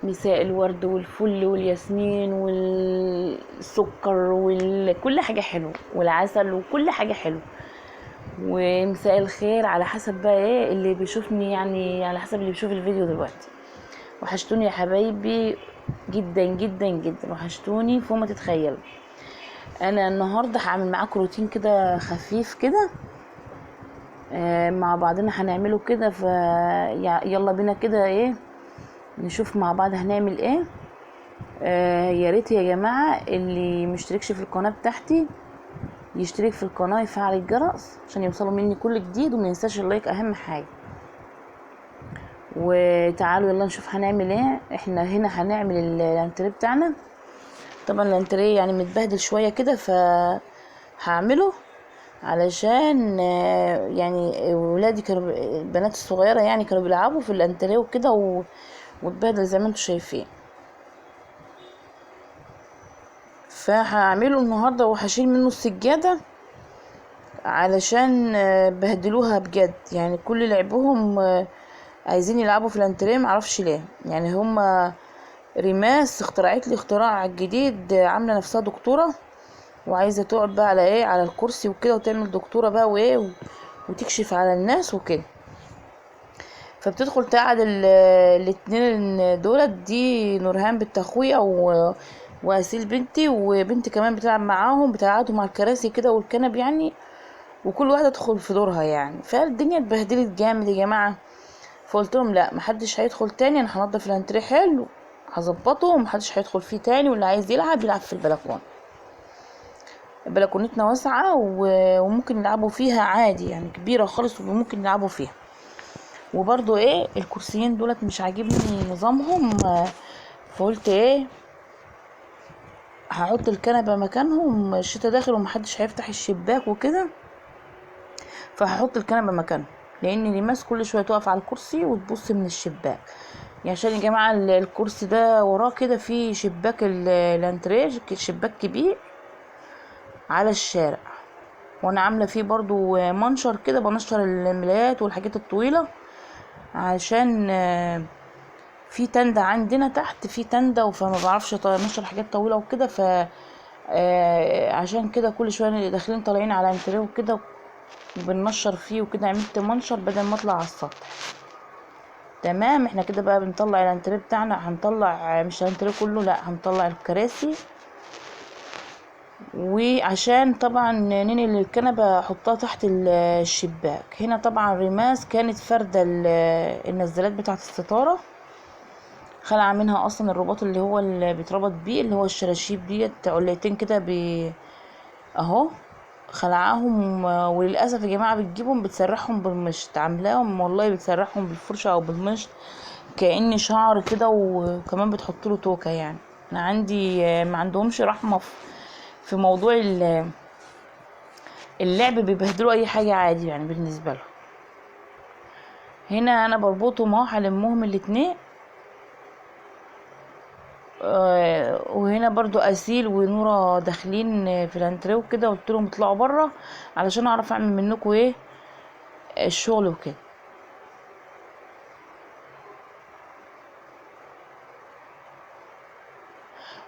مساء الورد والفل والياسمين والسكر وكل حاجة حلوة والعسل وكل حاجة حلوة. ومساء الخير على حسب بقى ايه اللي بيشوفني، يعني على حسب اللي بيشوف الفيديو دلوقتي. وحشتوني يا حبايبي جدا جدا جدا، وحشتوني فوق ما تتخيلوا. انا النهارده هعمل معاكم روتين كده خفيف كده، مع بعضنا هنعمله كده. يلا بينا كده ايه نشوف مع بعض هنعمل ايه. يا ريت يا جماعه اللي مشتركش في القناه بتاعتي يشترك في القناه، يفعل الجرس عشان يوصلوا مني كل جديد، وما ينساش اللايك اهم حاجه. وتعالوا يلا نشوف هنعمل ايه. احنا هنا هنعمل الانتريه بتاعنا. طبعا الانتريه يعني متبهدل شويه كده، هعمله علشان يعني ولادي كانوا، البنات الصغيره يعني كانوا بيلعبوا في الانتريه وكده واتبهدل زي ما انتم شايفين. فهعمله النهارده وهشيل منه السجاده علشان بهدلوها بجد. يعني كل لعبهم عايزين يلعبوا في الانتريه، معرفش ليه. يعني هما ريماس اخترعت لي اختراع جديد، عامله نفسها دكتوره وعايزه تقعد بقى على ايه، على الكرسي وكده، وتعمل دكتوره بقى وايه وتكشف على الناس وكده. فبتدخل تقعد الاتنين دولت، دي نورهان بنت اخويا واسيل بنتي، وبنتي كمان بتلعب معاهم، بتقعدهم على الكراسي كده والكنب يعني، وكل واحده تدخل في دورها يعني. فالدنيا اتبهدلت جامد يا جماعه. فقلت لهم لا، محدش هيدخل تاني، انا هنضف الانتريه حلو، هظبطه ومحدش هيدخل فيه تاني، واللي عايز يلعب في البلكونه. بلكونتنا واسعه وممكن يلعبوا فيها عادي، يعني كبيره خالص وممكن يلعبوا فيها. وبرضو ايه الكرسيين دولت مش عاجبني نظامهم، فقلت ايه هحط الكنبه مكانهم، الشتا داخل ومحدش هيفتح الشباك وكده، فهحط الكنبه مكانهم. لان ريماس كل شويه تقف على الكرسي وتبص من الشباك. يعني عشان يا جماعه الكرسي ده وراه كده في شباك الانتريه، شباك كبير على الشارع، وانا عامله فيه برضو منشر كده، بنشر الملايات والحاجات الطويله، عشان في تندة عندنا تحت، في تندة، فما بعرفش انشر حاجات طويله وكده. عشان كده كل شويه داخلين طالعين على انتريه وكده وبننشر فيه وكده. عملت منشر بدل ما اطلع على السطح. تمام. احنا كده بقى بنطلع الانتريه بتاعنا، هنطلع مش الانتريه كله، لا هنطلع الكراسي. وعشان طبعا ننقل الكنبه احطها تحت الشباك. هنا طبعا ريماس كانت فرده النزالات بتاعه الستاره، خلع منها اصلا الرباط اللي هو اللي بيتربط بيه، اللي هو الشراشيب ديت عليتين كده اهو خلعهم. وللاسف يا جماعه بتجيبهم بتسرحهم بالمشط، عاملاهم والله بتسرحهم بالفرشه او بالمشط كأن شعر كده، وكمان بتحط له توكه. يعني انا عندي ما عندهمش رحمه في موضوع اللعب، بيبهدلوا اي حاجه عادي يعني بالنسبه لهم. هنا انا بربطهم اهو، هلمهم الاتنين. وهنا برضو اسيل ونورة داخلين في الانتريه وكده، قلت لهم اطلعوا بره علشان اعرف اعمل منكم ايه الشغل وكده.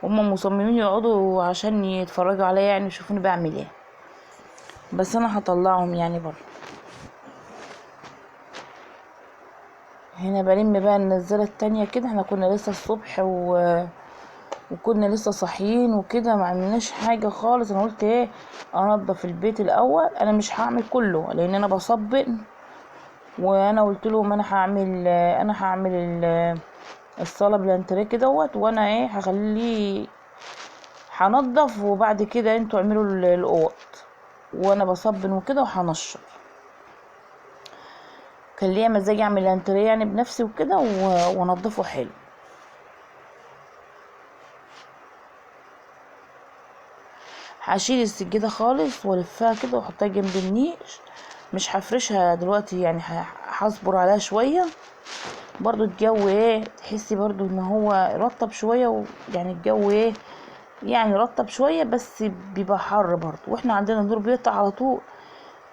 هم مصممين يقعدوا عشان يتفرجوا عليا يعني، يشوفوني بعمل ايه، بس انا هطلعهم يعني بره. هنا بلم بقى النزالة التانية كده. احنا كنا لسه الصبح وكنا لسه صاحيين وكده، ما عملناش حاجة خالص. انا قلت ايه انضف البيت الاول، انا مش هعمل كله لان انا بصبن. وانا قلت لهم انا هعمل الصاله بالانتريه دوت، وانا ايه هخليه هنضف، وبعد كده انتوا اعملوا الاوض، وانا بصبن وكده وهنشر. كان ليا مزاج اعمل الانتريه يعني بنفسي وكده وانضفه حلو. هشيل السجاده خالص والفها كده واحطها جنب النيش، مش هفرشها دلوقتي يعني، هصبر عليها شويه. برضو الجو ايه تحسي برضو ان هو رطب شويه، يعني الجو ايه يعني رطب شويه، بس بيبقى حر برضو، واحنا عندنا النور بيقطع على طول،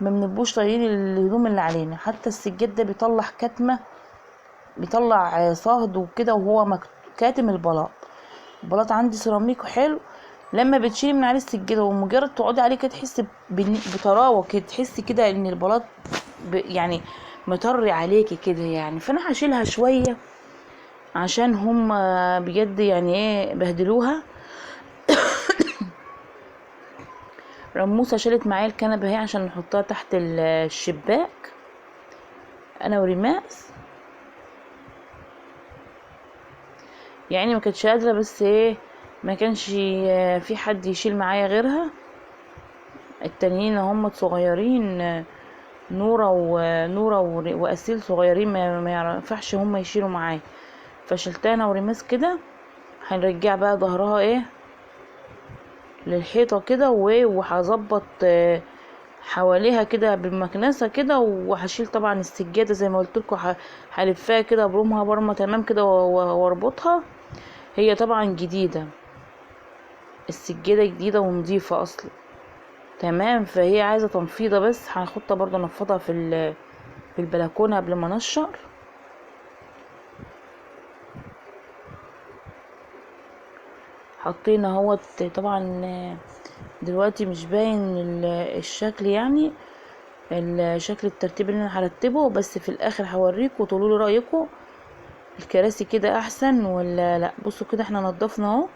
ما بنبقوش طايقين الهدوم اللي علينا. حتى السجاد ده بيطلع كتمه، بيطلع صهد وكده، وهو كاتم البلاط. البلاط عندي سيراميك حلو، لما بتشيلي من عليه السجاده ومجرد تقعدي عليه كده تحسي بطراوه كده، تحسي كده ان البلاط يعني مطري عليكي كده يعني. فانا هشيلها شويه عشان هم بجد يعني ايه بهدلوها. رموسه شالت معايا الكنبه اهي عشان نحطها تحت الشباك انا وريماس، يعني ما كانتش قادره، بس ايه ما كانش في حد يشيل معايا غيرها. التانيين هم صغيرين، نورة وأسيل صغيرين، ما ينفعش هم يشيلوا معايا. فشلتها انا وريماس كده. هنرجع بقى ظهرها ايه للحيطه كده، وهظبط حواليها كده بالمكنسه كده، وهشيل طبعا السجاده زي ما قلت لكم، هلفها كده برومها برمه تمام كده واربطها. هي طبعا جديده، السجاده جديده ونضيفه اصلا تمام، فهي عايزه تنفيضه، بس هاخدها برضه انفضها في البلكونه قبل ما انشر. حطينا اهوت طبعا. دلوقتي مش باين الشكل، يعني الشكل الترتيب اللي انا هرتبه، بس في الاخر هوريكم وتقولوا لي رايكم الكراسي كده احسن ولا لا. بصوا كده احنا نضفنا اهو،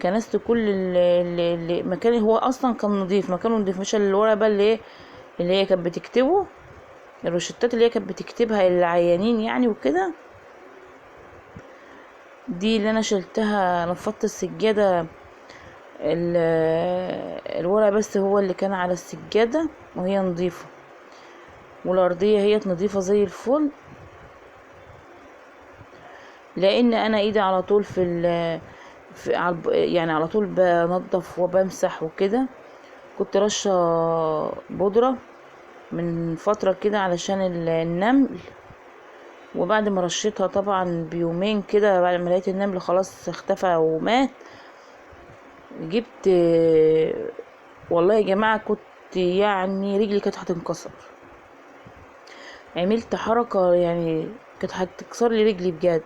كنست كل المكان. هو اصلا كان نضيف، مكانه نضيف، مش الورقه بقى اللي هي كانت بتكتبه، الروشتات اللي هي كانت بتكتبها للعيانين يعني وكده، دي اللي انا شلتها. نفضت السجاده، الورق بس هو اللي كان على السجاده وهي نضيفه، والارضيه هي نضيفه زي الفل، لان انا ايدي على طول يعني على طول بنضف وبمسح وكده. كنت رشه بودره من فتره كده علشان النمل، وبعد ما رشيتها طبعا بيومين كده، بعد ما لقيت النمل خلاص اختفى ومات، جبت والله يا جماعه كنت يعني رجلي كانت هتنكسر. عملت حركه يعني كانت هتكسر لي رجلي بجد.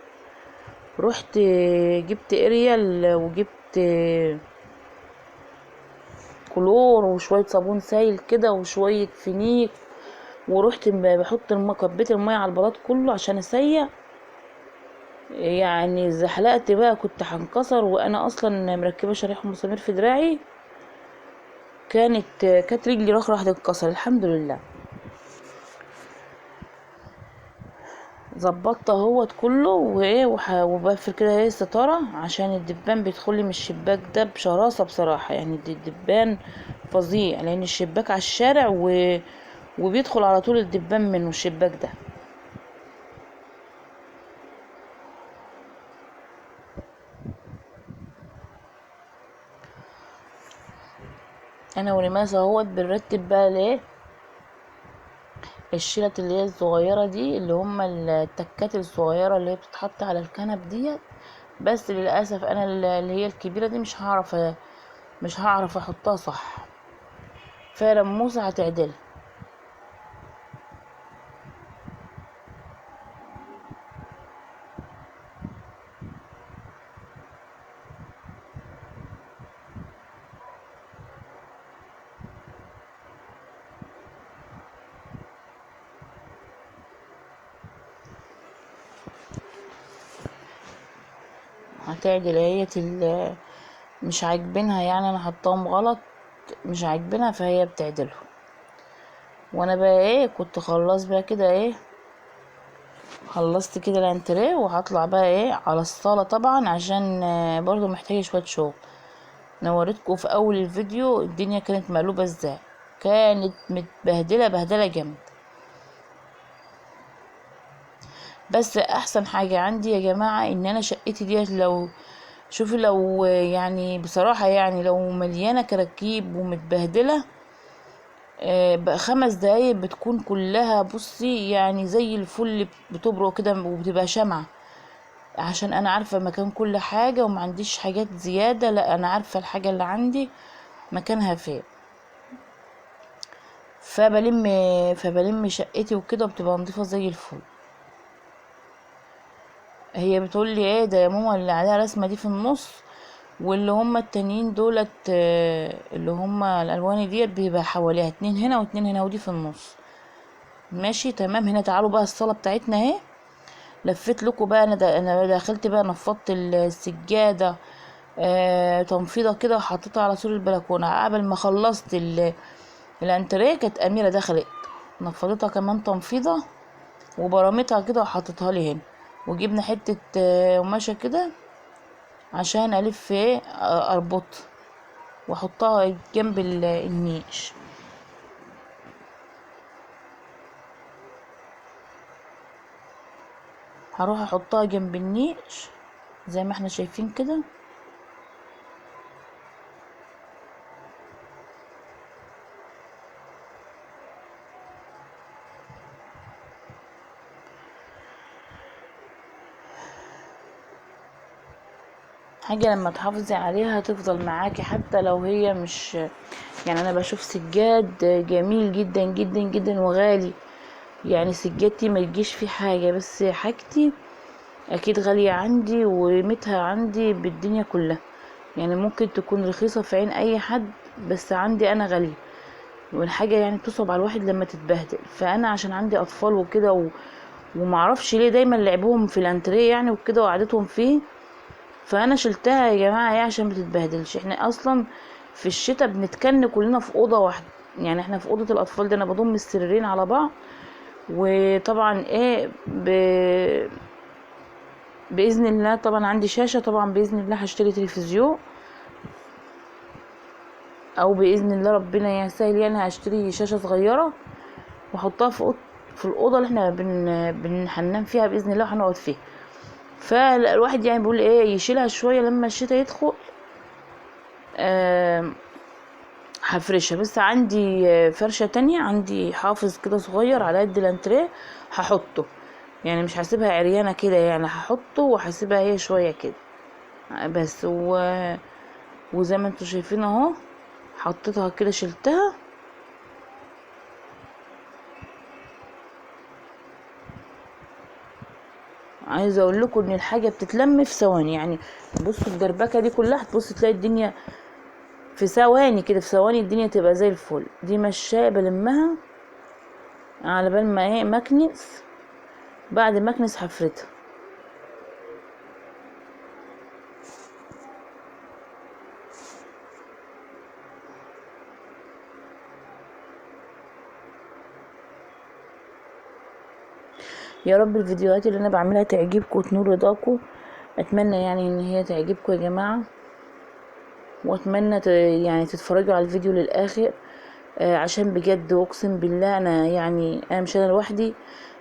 رحت جبت اريال، وجبت كلور وشويه صابون سايل كده وشويه فينيك، ورحت بحط كبيت الميه على البلاط كله عشان اسيح. يعني زحلقت بقى، كنت هنكسر، وانا اصلا مركبه شريحه مسامير في دراعي، كانت رجلي راح تتكسر. الحمد لله ظبطت اهوت كله، وايه وبقفل كده ايه الستاره عشان الدبان بيدخلي من الشباك ده بشراسه بصراحه، يعني الدبان فظيع، لان الشباك على الشارع وبيدخل على طول الدبان منه الشباك ده. انا وريماس اهوت بنرتب بقى ليه الشيلة اللي هي الصغيرة دي، اللي هما التكات الصغيرة اللي هي بتتحط على الكنب ديت. بس للأسف انا اللي هي الكبيرة دي مش هعرف احطها صح، فرموسة هتعدلها. هتعدل هي مش عاجبينها، يعني انا حطاهم غلط مش عاجبينها، فهي بتعدلهم. وانا بقى ايه كنت خلاص بقى كده ايه خلصت كده الانتريه، وهطلع بقى ايه على الصالة طبعا، عشان برضو محتاجة شوية شغل. نوريتكم في اول الفيديو الدنيا كانت مقلوبة ازاي، كانت متبهدلة بهدلة جامد. بس احسن حاجة عندي يا جماعة ان انا شقتي ديت، لو شوفي لو يعني بصراحة يعني لو مليانة كراكيب ومتبهدلة، بقى 5 دقايق بتكون كلها بصي يعني زي الفل، بتبرق كده وبتبقى شمعة، عشان انا عارفة مكان كل حاجة وما عنديش حاجات زيادة، لا انا عارفة الحاجة اللي عندي مكانها فين. فبلم شقتي وكده، بتبقى نظيفة زي الفل. هي بتقول لي ايه ده يا ماما اللي عليها رسمه دي في النص، واللي هما التانيين دولت اللي هما الالوان ديت بيبقى حواليها اتنين هنا واتنين هنا ودي في النص. ماشي تمام. هنا تعالوا بقى الصاله بتاعتنا اهي. لفيت لكم بقى، انا دخلت بقى نفضت السجاده تنفيضه كده وحطيتها على سور البلكونه. قبل ما خلصت الانتريه كانت اميره دخلت نفضتها كمان تنفيضه وبرمتها كده وحطيتها لي هنا. وجبنا حته قماشه كده عشان الف ايه اربط واحطها جنب النيش. هروح احطها جنب النيش زي ما احنا شايفين كده. حاجة لما تحافظي عليها هتفضل معاكي حتى لو هي مش، يعني انا بشوف سجاد جميل جدا جدا جدا وغالي، يعني سجادتي ما تجيش فيه حاجة، بس حاجتي اكيد غالية عندي وقيمتها عندي بالدنيا كلها. يعني ممكن تكون رخيصة في عين اي حد بس عندي انا غالية، والحاجة يعني بتصعب على الواحد لما تتبهدل. فانا عشان عندي اطفال وكده ومعرفش ليه دايما لعبهم في الانتريه يعني وكده وقعدتهم فيه، فانا شلتها يا جماعه ايه عشان متتبهدلش. احنا اصلا في الشتاء بنتكن كلنا في اوضه واحده، يعني احنا في اوضه الاطفال دي انا بضم السريرين على بعض. وطبعا ايه باذن الله طبعا عندي شاشه، طبعا باذن الله هشتري تلفزيون، او باذن الله ربنا يسهل يعني هشتري شاشه صغيره واحطها في الاوضه اللي احنا بنحنم فيها باذن الله وهنقعد فيها. فالواحد يعني بيقول ايه يشيلها شويه لما الشتاء يدخل هفرشها. بس عندي فرشة تانية، عندي حافظ كده صغير على قد الانتريه هحطه، يعني مش هسيبها عريانة كده، يعني هحطه وهسيبها هي شوية كده بس وزي ما انتوا شايفين اهو حطيتها كده شلتها. عايزه اقول لكم ان الحاجه بتتلم في ثواني، يعني بصوا الدربكه دي كلها هتبص تلاقي الدنيا في ثواني كده، في ثواني الدنيا تبقى زي الفل. دي مشاية بلمها على بال ما ايه مكنس، بعد مكنس هفردها. يا رب الفيديوهات اللي انا بعملها تعجبكم وتنور رضاكم، اتمنى يعني ان هي تعجبكم يا جماعه، واتمنى يعني تتفرجوا على الفيديو للاخر عشان بجد اقسم بالله انا يعني انا مش انا لوحدي،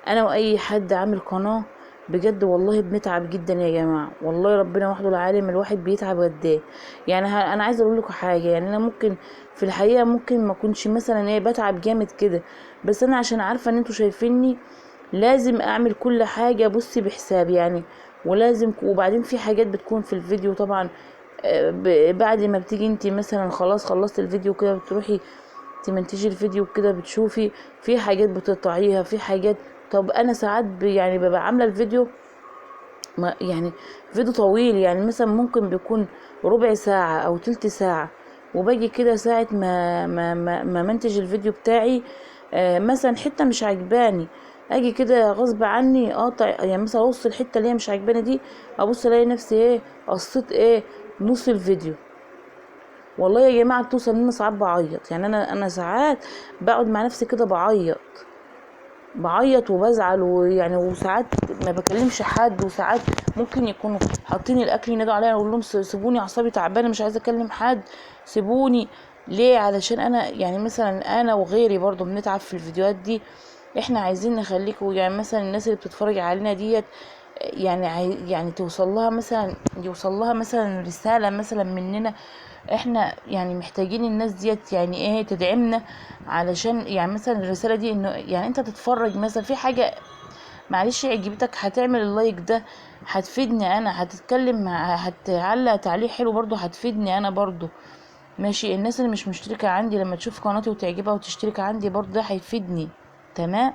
انا واي حد عامل قناه بجد والله بنتعب جدا يا جماعه، والله ربنا وحده العالم الواحد بيتعب قد ايه. يعني انا عايزه اقول لكم حاجه، يعني انا ممكن في الحقيقه ممكن ما اكونش مثلا ايه بتعب جامد كده، بس انا عشان عارفه ان انتوا شايفيني لازم اعمل كل حاجة بصي بحساب يعني. ولازم وبعدين في حاجات بتكون في الفيديو طبعا بعد ما بتيجي انتي مثلا خلاص خلصت الفيديو كده بتروحي تمنتجي الفيديو كده بتشوفي في حاجات بتقطعيها في حاجات. طب انا ساعات يعني ببقى عاملة الفيديو ما يعني فيديو طويل، يعني مثلا ممكن بيكون ربع ساعة او تلت ساعة، وباجي كده ساعة ما منتج الفيديو بتاعي مثلا حتة مش عجباني اجي كده غصب عني اقطع، يعني مثلا ابص الحتة اللي هي مش عجباني دي ابص الاقي نفسي ايه قصيت ايه نص الفيديو. والله يا جماعة بتوصل ان انا ساعات بعيط، يعني انا ساعات بقعد مع نفسي كده بعيط وبزعل، ويعني وساعات ما بكلمش حد، وساعات ممكن يكونوا حاطين الاكل ينادوا عليا اقول لهم سيبوني اعصابي تعبانه مش عايزه اكلم حد سيبوني. ليه؟ علشان انا يعني مثلا انا وغيري برضو بنتعب في الفيديوهات دي. احنا عايزين نخليكم يعني مثلا الناس اللي بتتفرج علينا ديت يعني يعني يوصل لها مثلا رسالة مثلا مننا. احنا يعني محتاجين الناس ديت يعني ايه تدعمنا، علشان يعني مثلا الرسالة دي انه يعني انت تتفرج مثلا في حاجة معلش عجبتك هتعمل اللايك ده هتفيدني انا، هتتكلم هتعلق تعليق حلو برضو هتفيدني انا برضو. ماشي الناس اللي مش مشتركة عندي لما تشوف قناتي وتعجبها وتشترك عندي برضو ده هيفيدني. تمام.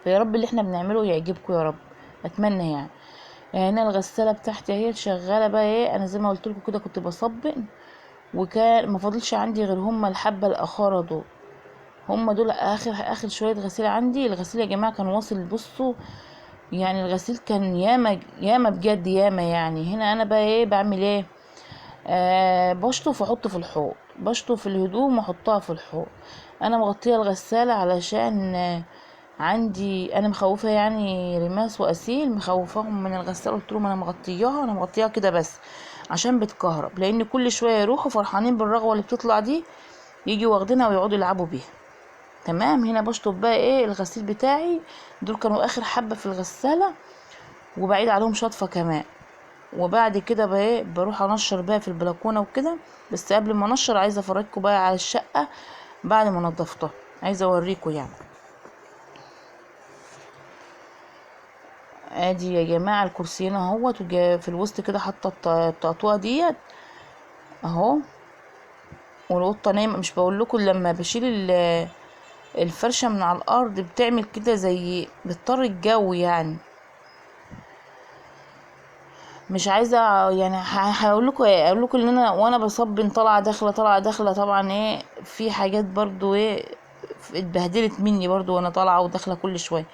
فيا رب اللي احنا بنعمله يعجبكم يا رب، اتمنى يعني. هنا الغسالة بتاعتي اهي شغالة بقى ايه. انا زي ما قلت لكم كده كنت بصبن، وكان ما فاضلش عندي غير هما الحبة الاخارة دول، هما دول اخر شوية غسيل عندي. الغسيل يا جماعة كان واصل، بصوا يعني الغسيل كان ياما ياما بجد ياما. يعني هنا انا بقى ايه بعمل ايه؟ بشطف واحط في الحوض، بشطف الهدوم واحطها في الحوض. انا مغطيه الغساله علشان عندي انا مخوفه يعني رماس واسيل، مخوفاهم من الغساله. قلت لهم انا مغطياها كده بس عشان بتكهرب، لان كل شويه يروحوا فرحانين بالرغوه اللي بتطلع دي، يجي واخدينها ويقعدوا يلعبوا بيها. تمام. هنا بشطف بقى ايه الغسيل بتاعي، دول كانوا اخر حبه في الغساله، وبعيد عليهم شطفه كمان. وبعد كده بقى ايه بروح انشر بقى في البلكونه وكده. بس قبل ما انشر عايزه افرجكم بقى على الشقه بعد ما نضفتها، عايزه اوريكم يعني. ادي يا جماعه الكرسيين اهوت، في الوسط كده حاطه الطقطوقه ديت اهو. والقطه نايمه. مش بقول لكم لما بشيل الفرشه من على الارض بتعمل كده زي بتطر الجو يعني. مش عايزه يعني هقول لكم ايه، اقول لكم ان انا وانا بصبن طالعه داخله طالعه داخله. طبعا ايه في حاجات برضو ايه اتبهدلت مني برضو وانا طالعه وداخله كل شويه.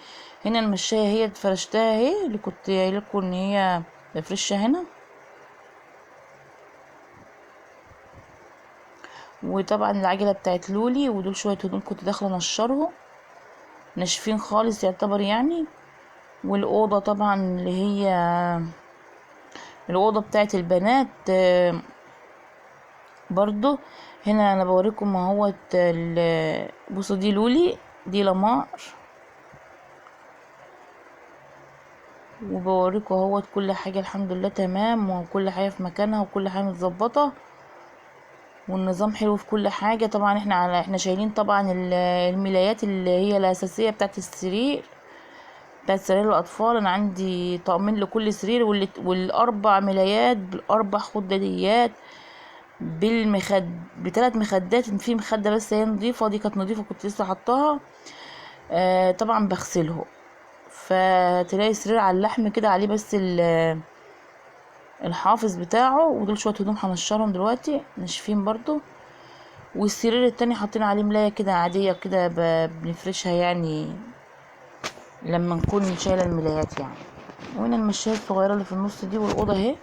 هنا المشايه هي اتفرشتها اهي، اللي كنت قايله لكم ان هي بفرشها هنا. وطبعا العجله بتاعت لولي، ودول شويه هدوم كنت داخله نشرهم ناشفين خالص يعتبر يعني. والاوضه طبعا اللي هي الاوضه بتاعت البنات برضو. هنا انا بوريكم اهوت بصوا دي لولي، دي لمار، وبوريكم اهوت كل حاجه الحمد لله تمام، وكل حاجه في مكانها، وكل حاجه متظبطه، والنظام حلو في كل حاجه. طبعا احنا شايلين طبعا الملايات اللي هي الاساسيه بتاعت السرير، بتاعت سرير الاطفال. انا عندي طقمين لكل سرير، والاربع ملايات بالاربع خداديات بثلاث مخدات. في مخده بس هي نضيفه، دي كانت نضيفه كنت لسه حطاها. طبعا بغسله. فتلاقي سرير على اللحم كده عليه بس الحافظ بتاعه. ودول شويه هدوم هنشرهم دلوقتي ناشفين برضو. والسرير التاني حاطين عليه ملايه كده عاديه كده بنفرشها يعني لما نكون شايله الملايات يعني. وهنا المشايه الصغيره اللي في النص دي، والاوضه اهي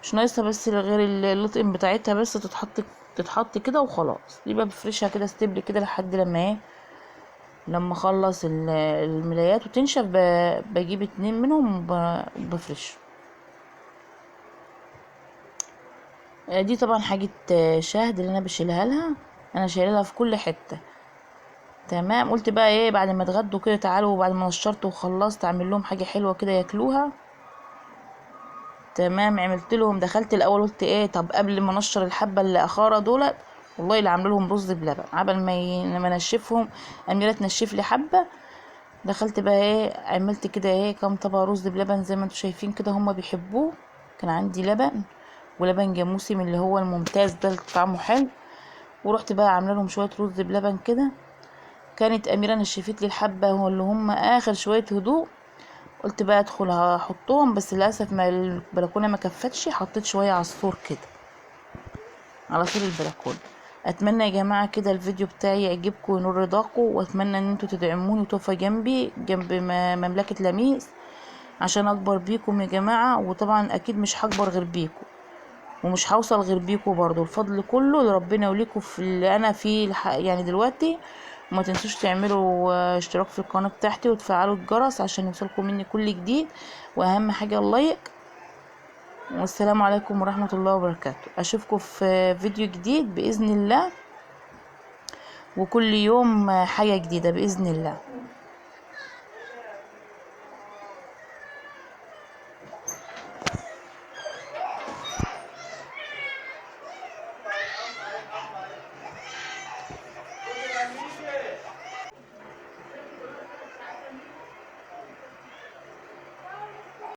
مش ناقصه بس غير اللطقم بتاعتها بس تتحط كده وخلاص. دي بقى بفرشها كده ستيبل كده لحد لما ايه لما اخلص الملايات وتنشف بجيب 2 منهم وبفرش. دي طبعا حاجة شهد اللي انا بشيلها لها، انا شايلها لها في كل حتة. تمام. قلت بقى ايه بعد ما اتغدوا كده تعالوا، بعد ما نشرت وخلصت اعمل لهم حاجة حلوة كده ياكلوها. تمام. عملت لهم، دخلت الاول قلت ايه طب قبل ما نشر الحبة اللي اخارة دولت، والله اللي عامله لهم رز بلبن عبل ما انشفهم. اميرة تنشف لي حبة. دخلت بقى ايه عملت كده ايه كام طبق رز بلبن زي ما انتم شايفين كده هما بيحبوه. كان عندي لبن، ولبن جاموسي من اللي هو الممتاز ده اللي طعمه حلو. ورحت بقى عامله لهم شويه رز بلبن كده. كانت اميره نشفت لي الحبه هو اللي هم اخر شويه هدوء. قلت بقى ادخل هحطهم، بس للاسف ما البلكونه ما كفتش، حطيت شويه على السور كده على سور البلكونه. اتمنى يا جماعه كده الفيديو بتاعي يعجبكم ونور رضاكم، واتمنى ان انتوا تدعموني وتقفوا جنبي جنب مملكه لميس عشان اكبر بيكم يا جماعه. وطبعا اكيد مش هكبر غير بيكم، ومش هوصل غير بيكم برضو. الفضل كله لربنا وليكم في اللي انا فيه يعني دلوقتي. وما تنسوش تعملوا اشتراك في القناه بتاعتي وتفعلوا الجرس عشان يوصلكم مني كل جديد، واهم حاجه اللايك. والسلام عليكم ورحمه الله وبركاته. اشوفكم في فيديو جديد باذن الله، وكل يوم حاجه جديده باذن الله.